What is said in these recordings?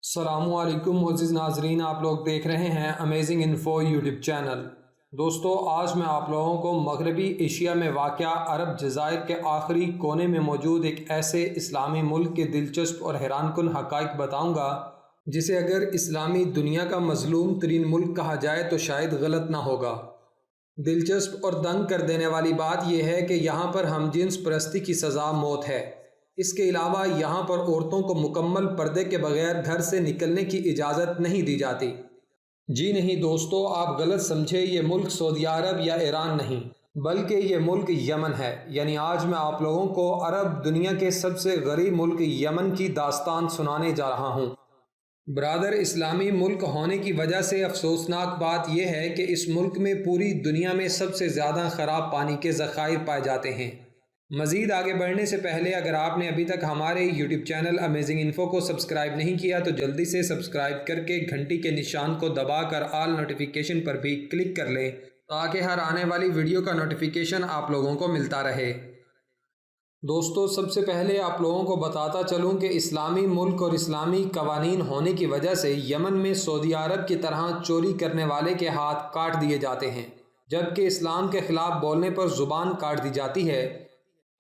السلام علیکم معزز ناظرین، آپ لوگ دیکھ رہے ہیں امیزنگ انفو یوٹیوب چینل۔ دوستو، آج میں آپ لوگوں کو مغربی ایشیا میں واقع عرب جزائر کے آخری کونے میں موجود ایک ایسے اسلامی ملک کے دلچسپ اور حیران کن حقائق بتاؤں گا جسے اگر اسلامی دنیا کا مظلوم ترین ملک کہا جائے تو شاید غلط نہ ہوگا۔ دلچسپ اور دنگ کر دینے والی بات یہ ہے کہ یہاں پر ہم جنس پرستی کی سزا موت ہے۔ اس کے علاوہ یہاں پر عورتوں کو مکمل پردے کے بغیر گھر سے نکلنے کی اجازت نہیں دی جاتی۔ جی نہیں دوستو، آپ غلط سمجھے، یہ ملک سعودی عرب یا ایران نہیں بلکہ یہ ملک یمن ہے۔ یعنی آج میں آپ لوگوں کو عرب دنیا کے سب سے غریب ملک یمن کی داستان سنانے جا رہا ہوں۔ برادر، اسلامی ملک ہونے کی وجہ سے افسوسناک بات یہ ہے کہ اس ملک میں پوری دنیا میں سب سے زیادہ خراب پانی کے ذخائر پائے جاتے ہیں۔ مزید آگے بڑھنے سے پہلے اگر آپ نے ابھی تک ہمارے یوٹیوب چینل امیزنگ انفو کو سبسکرائب نہیں کیا تو جلدی سے سبسکرائب کر کے گھنٹی کے نشان کو دبا کر آل نوٹیفیکیشن پر بھی کلک کر لیں تاکہ ہر آنے والی ویڈیو کا نوٹیفیکیشن آپ لوگوں کو ملتا رہے۔ دوستو، سب سے پہلے آپ لوگوں کو بتاتا چلوں کہ اسلامی ملک اور اسلامی قوانین ہونے کی وجہ سے یمن میں سعودی عرب کی طرح چوری کرنے والے کے ہاتھ کاٹ دیے جاتے ہیں، جبکہ اسلام کے خلاف بولنے پر زبان کاٹ دی جاتی ہے۔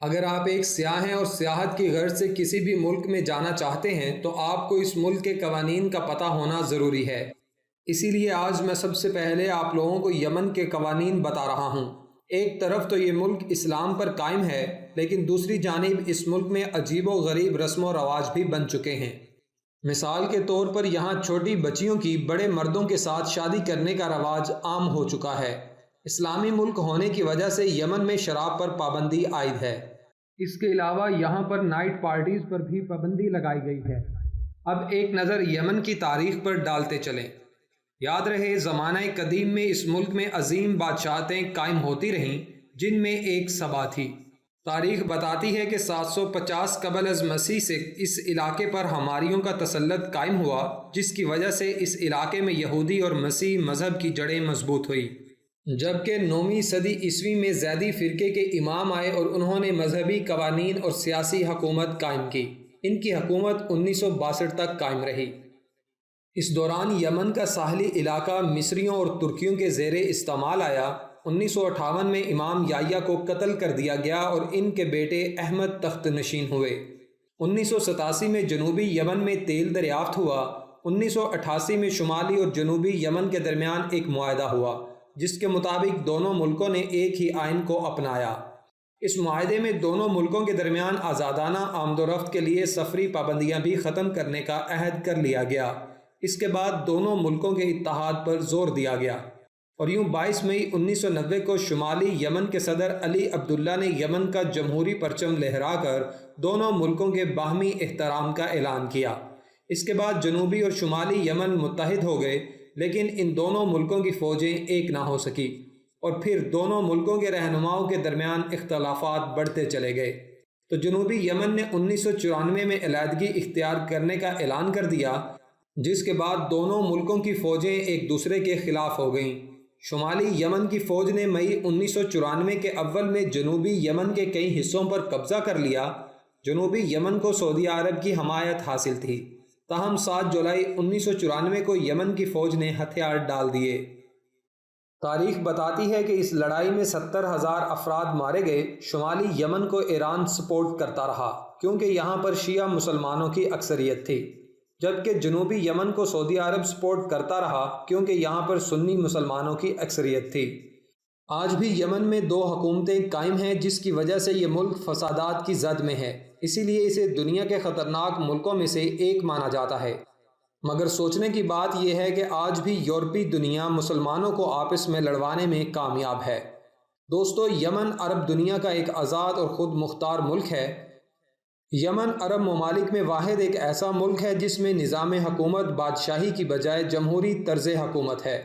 اگر آپ ایک سیاح ہیں اور سیاحت کی غرض سے کسی بھی ملک میں جانا چاہتے ہیں تو آپ کو اس ملک کے قوانین کا پتہ ہونا ضروری ہے۔ اسی لیے آج میں سب سے پہلے آپ لوگوں کو یمن کے قوانین بتا رہا ہوں۔ ایک طرف تو یہ ملک اسلام پر قائم ہے، لیکن دوسری جانب اس ملک میں عجیب و غریب رسم و رواج بھی بن چکے ہیں۔ مثال کے طور پر یہاں چھوٹی بچیوں کی بڑے مردوں کے ساتھ شادی کرنے کا رواج عام ہو چکا ہے۔ اسلامی ملک ہونے کی وجہ سے یمن میں شراب پر پابندی عائد ہے۔ اس کے علاوہ یہاں پر نائٹ پارٹیز پر بھی پابندی لگائی گئی ہے۔ اب ایک نظر یمن کی تاریخ پر ڈالتے چلیں۔ یاد رہے، زمانہ قدیم میں اس ملک میں عظیم بادشاہتیں قائم ہوتی رہیں، جن میں ایک سبا تھی۔ تاریخ بتاتی ہے کہ 750 قبل از مسیح سے اس علاقے پر ہماریوں کا تسلط قائم ہوا، جس کی وجہ سے اس علاقے میں یہودی اور مسیح مذہب کی جڑیں مضبوط ہوئی۔ جبکہ 9ویں صدی عیسوی میں زیدی فرقے کے امام آئے اور انہوں نے مذہبی قوانین اور سیاسی حکومت قائم کی۔ ان کی حکومت 1962 تک قائم رہی۔ اس دوران یمن کا ساحلی علاقہ مصریوں اور ترکیوں کے زیر استعمال آیا۔ 1958 میں امام یحییٰ کو قتل کر دیا گیا اور ان کے بیٹے احمد تخت نشین ہوئے۔ 1987 میں جنوبی یمن میں تیل دریافت ہوا۔ 1988 میں شمالی اور جنوبی یمن کے درمیان ایک معاہدہ ہوا، جس کے مطابق دونوں ملکوں نے ایک ہی آئین کو اپنایا۔ اس معاہدے میں دونوں ملکوں کے درمیان آزادانہ آمد و رفت کے لیے سفری پابندیاں بھی ختم کرنے کا عہد کر لیا گیا۔ اس کے بعد دونوں ملکوں کے اتحاد پر زور دیا گیا، اور یوں 22 مئی 1990 کو شمالی یمن کے صدر علی عبداللہ نے یمن کا جمہوری پرچم لہرا کر دونوں ملکوں کے باہمی احترام کا اعلان کیا۔ اس کے بعد جنوبی اور شمالی یمن متحد ہو گئے، لیکن ان دونوں ملکوں کی فوجیں ایک نہ ہو سکی، اور پھر دونوں ملکوں کے رہنماؤں کے درمیان اختلافات بڑھتے چلے گئے۔ تو جنوبی یمن نے 1994 میں علیحدگی اختیار کرنے کا اعلان کر دیا، جس کے بعد دونوں ملکوں کی فوجیں ایک دوسرے کے خلاف ہو گئیں۔ شمالی یمن کی فوج نے مئی 1994 کے اول میں جنوبی یمن کے کئی حصوں پر قبضہ کر لیا۔ جنوبی یمن کو سعودی عرب کی حمایت حاصل تھی، تاہم 7 جولائی 1994 کو یمن کی فوج نے ہتھیار ڈال دیے۔ تاریخ بتاتی ہے کہ اس لڑائی میں 70,000 افراد مارے گئے۔ شمالی یمن کو ایران سپورٹ کرتا رہا کیونکہ یہاں پر شیعہ مسلمانوں کی اکثریت تھی، جبکہ جنوبی یمن کو سعودی عرب سپورٹ کرتا رہا کیونکہ یہاں پر سنی مسلمانوں کی اکثریت تھی۔ آج بھی یمن میں 2 حکومتیں قائم ہیں، جس کی وجہ سے یہ ملک فسادات کی زد میں ہے، اسی لیے اسے دنیا کے خطرناک ملکوں میں سے ایک مانا جاتا ہے۔ مگر سوچنے کی بات یہ ہے کہ آج بھی یورپی دنیا مسلمانوں کو آپس میں لڑوانے میں کامیاب ہے۔ دوستو، یمن عرب دنیا کا ایک آزاد اور خود مختار ملک ہے۔ یمن عرب ممالک میں واحد ایک ایسا ملک ہے جس میں نظام حکومت بادشاہی کی بجائے جمہوری طرز حکومت ہے۔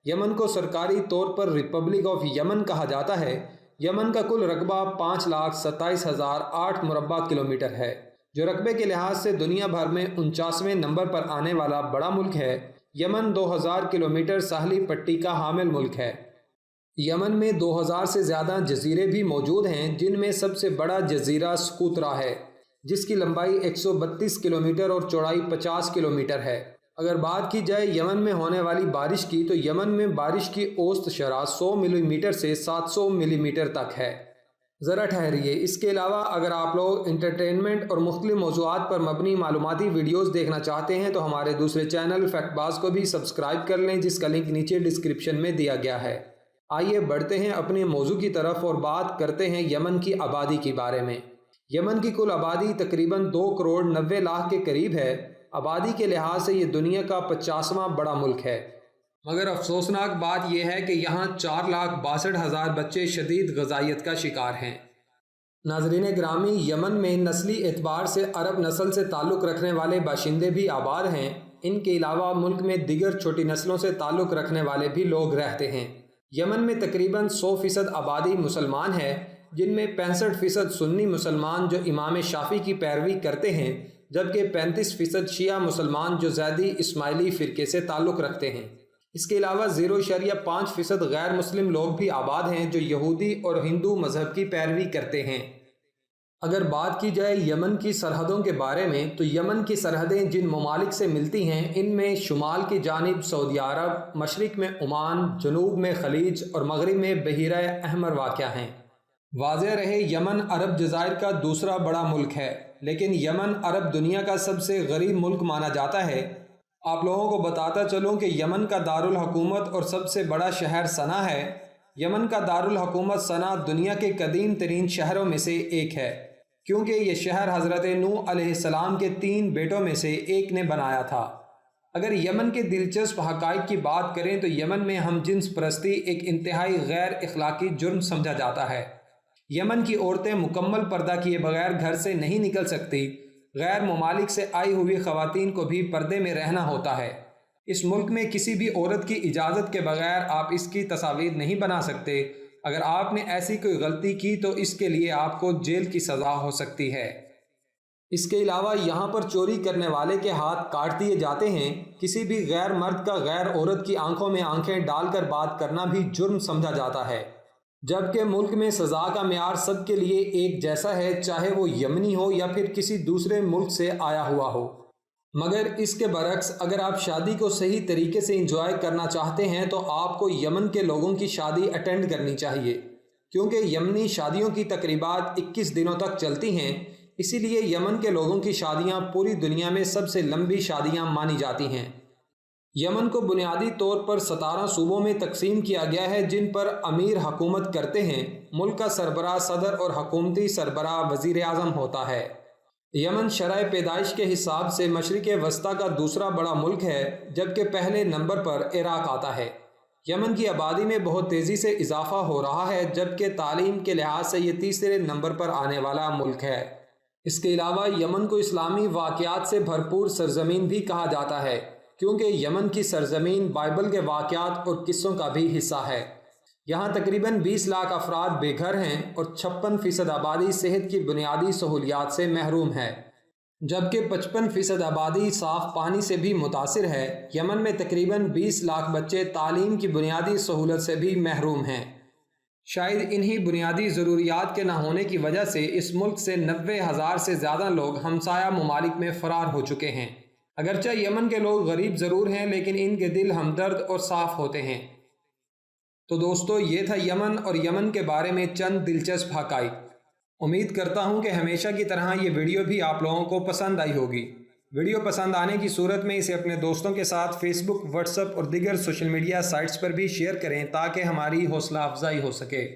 یمن کو سرکاری طور پر ریپبلک آف یمن کہا جاتا ہے۔ یمن کا کل رقبہ 5,27,008 مربع کلومیٹر ہے، جو رقبے کے لحاظ سے دنیا بھر میں 49ویں نمبر پر آنے والا بڑا ملک ہے۔ یمن 2000 کلومیٹر ساحلی پٹی کا حامل ملک ہے۔ یمن میں 2000 سے زیادہ جزیرے بھی موجود ہیں، جن میں سب سے بڑا جزیرہ سقوطرا ہے۔ جس کی لمبائی 132 کلومیٹر اور چوڑائی 50 کلومیٹر ہے۔ اگر بات کی جائے یمن میں ہونے والی بارش کی تو یمن میں بارش کی اوسط شرح 100 ملی میٹر سے 700 ملی میٹر تک ہے۔ ذرا ٹھہریے، اس کے علاوہ اگر آپ لوگ انٹرٹینمنٹ اور مختلف موضوعات پر مبنی معلوماتی ویڈیوز دیکھنا چاہتے ہیں تو ہمارے دوسرے چینل فیکٹ باز کو بھی سبسکرائب کر لیں، جس کا لنک نیچے ڈسکرپشن میں دیا گیا ہے۔ آئیے بڑھتے ہیں اپنے موضوع کی طرف اور بات کرتے ہیں یمن کی آبادی کے بارے میں۔ یمن کی کل آبادی تقریباً 2 کروڑ 90 لاکھ کے قریب ہے۔ آبادی کے لحاظ سے یہ دنیا کا 50واں بڑا ملک ہے، مگر افسوسناک بات یہ ہے کہ یہاں 4,62,000 بچے شدید غذائیت کا شکار ہیں۔ ناظرین گرامی، یمن میں نسلی اعتبار سے عرب نسل سے تعلق رکھنے والے باشندے بھی آباد ہیں۔ ان کے علاوہ ملک میں دیگر چھوٹی نسلوں سے تعلق رکھنے والے بھی لوگ رہتے ہیں۔ یمن میں تقریباً 100% آبادی مسلمان ہے، جن میں 65% سنی مسلمان جو امام شافعی کی پیروی کرتے ہیں، جبکہ 35% شیعہ مسلمان جو زیدی اسماعیلی فرقے سے تعلق رکھتے ہیں۔ اس کے علاوہ 0.5% غیر مسلم لوگ بھی آباد ہیں جو یہودی اور ہندو مذہب کی پیروی کرتے ہیں۔ اگر بات کی جائے یمن کی سرحدوں کے بارے میں تو یمن کی سرحدیں جن ممالک سے ملتی ہیں ان میں شمال کی جانب سعودی عرب، مشرق میں عمان، جنوب میں خلیج اور مغرب میں بحیرہ احمر واقع ہیں۔ واضح رہے یمن عرب جزائر کا دوسرا بڑا ملک ہے، لیکن یمن عرب دنیا کا سب سے غریب ملک مانا جاتا ہے۔ آپ لوگوں کو بتاتا چلوں کہ یمن کا دارالحکومت اور سب سے بڑا شہر صنعا ہے۔ یمن کا دارالحکومت صنعا دنیا کے قدیم ترین شہروں میں سے ایک ہے، کیونکہ یہ شہر حضرت نوح علیہ السلام کے 3 بیٹوں میں سے ایک نے بنایا تھا۔ اگر یمن کے دلچسپ حقائق کی بات کریں تو یمن میں ہم جنس پرستی ایک انتہائی غیر اخلاقی جرم سمجھا جاتا ہے۔ یمن کی عورتیں مکمل پردہ کیے بغیر گھر سے نہیں نکل سکتی۔ غیر ممالک سے آئی ہوئی خواتین کو بھی پردے میں رہنا ہوتا ہے۔ اس ملک میں کسی بھی عورت کی اجازت کے بغیر آپ اس کی تصاویر نہیں بنا سکتے۔ اگر آپ نے ایسی کوئی غلطی کی تو اس کے لیے آپ کو جیل کی سزا ہو سکتی ہے۔ اس کے علاوہ یہاں پر چوری کرنے والے کے ہاتھ کاٹ دیے جاتے ہیں۔ کسی بھی غیر مرد کا غیر عورت کی آنکھوں میں آنکھیں ڈال کر بات کرنا بھی جرم سمجھا جاتا ہے، جبکہ ملک میں سزا کا معیار سب کے لیے ایک جیسا ہے، چاہے وہ یمنی ہو یا پھر کسی دوسرے ملک سے آیا ہوا ہو۔ مگر اس کے برعکس اگر آپ شادی کو صحیح طریقے سے انجوائے کرنا چاہتے ہیں تو آپ کو یمن کے لوگوں کی شادی اٹینڈ کرنی چاہیے، کیونکہ یمنی شادیوں کی تقریبات 21 دنوں تک چلتی ہیں۔ اسی لیے یمن کے لوگوں کی شادیاں پوری دنیا میں سب سے لمبی شادیاں مانی جاتی ہیں۔ یمن کو بنیادی طور پر 17 صوبوں میں تقسیم کیا گیا ہے، جن پر امیر حکومت کرتے ہیں۔ ملک کا سربراہ صدر اور حکومتی سربراہ وزیر اعظم ہوتا ہے۔ یمن شرح پیدائش کے حساب سے مشرق وسطیٰ کا دوسرا بڑا ملک ہے، جبکہ پہلے نمبر پر عراق آتا ہے۔ یمن کی آبادی میں بہت تیزی سے اضافہ ہو رہا ہے، جبکہ تعلیم کے لحاظ سے یہ تیسرے نمبر پر آنے والا ملک ہے۔ اس کے علاوہ یمن کو اسلامی واقعات سے بھرپور سرزمین بھی کہا جاتا ہے، کیونکہ یمن کی سرزمین بائبل کے واقعات اور قصوں کا بھی حصہ ہے۔ یہاں تقریباً 20 لاکھ افراد بے گھر ہیں اور 56% آبادی صحت کی بنیادی سہولیات سے محروم ہے، جبکہ 55% آبادی صاف پانی سے بھی متاثر ہے۔ یمن میں تقریباً 20 لاکھ بچے تعلیم کی بنیادی سہولت سے بھی محروم ہیں۔ شاید انہی بنیادی ضروریات کے نہ ہونے کی وجہ سے اس ملک سے 90,000 سے زیادہ لوگ ہمسایہ ممالک میں فرار ہو چکے ہیں۔ اگرچہ یمن کے لوگ غریب ضرور ہیں، لیکن ان کے دل ہمدرد اور صاف ہوتے ہیں۔ تو دوستو، یہ تھا یمن اور یمن کے بارے میں چند دلچسپ حقائق۔ امید کرتا ہوں کہ ہمیشہ کی طرح یہ ویڈیو بھی آپ لوگوں کو پسند آئی ہوگی۔ ویڈیو پسند آنے کی صورت میں اسے اپنے دوستوں کے ساتھ فیس بک، واٹس ایپ اور دیگر سوشل میڈیا سائٹس پر بھی شیئر کریں تاکہ ہماری حوصلہ افزائی ہو سکے۔